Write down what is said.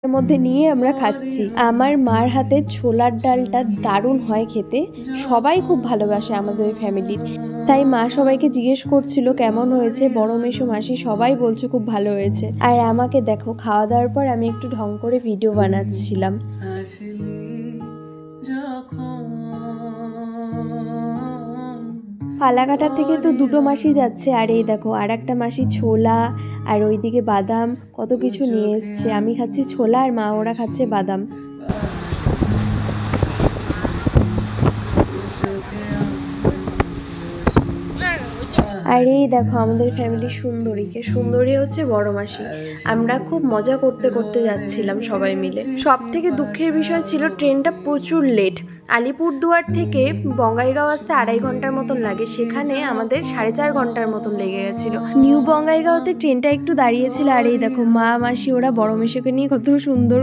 এর মধ্যে নিয়ে আমরা খাচ্ছি। আমার মার হাতের ছোলার ডালটা দারুণ হয় খেতে, সবাই খুব ভালোবাসে আমাদের ফ্যামিলির। তাই মা সবাইকে জিজ্ঞেস করছিল কেমন হয়েছে, বড় মেসো মাসি সবাই বলছে খুব ভালো হয়েছে। আর আমাকে দেখো, খাওয়া দাওয়ার পর আমি একটু ঢং করে ভিডিও বানাচ্ছিলাম। ফালাকাটা থেকে তো দুটো মাসি যাচ্ছে, আর এই দেখো আর একটা মাসি ছোলা আর ওইদিকে বাদাম কত কিছু নিয়ে এসছে। আমি খাচ্ছি ছোলা আর মা ওরা খাচ্ছে বাদাম। আর এই দেখো আমাদের ফ্যামিলির সুন্দরীকে, সুন্দরী হচ্ছে বড় মাসি। আমরা খুব মজা করতে করতে যাচ্ছিলাম সবাই মিলে। সব থেকে দুঃখের বিষয় ছিল ট্রেনটা প্রচুর লেট। আলিপুরদুয়ার থেকে বঙ্গাইগাঁও আসতে 2.5 ঘন্টার মতন লাগে, সেখানে আমাদের 4.5 ঘন্টার মতন লেগে গেছিল। নিউ বঙ্গাইগাঁওতে ট্রেনটা একটু দাঁড়িয়েছিল। আর এই দেখো মা মাসি ওরা বড় মেসোকে নিয়ে কত সুন্দর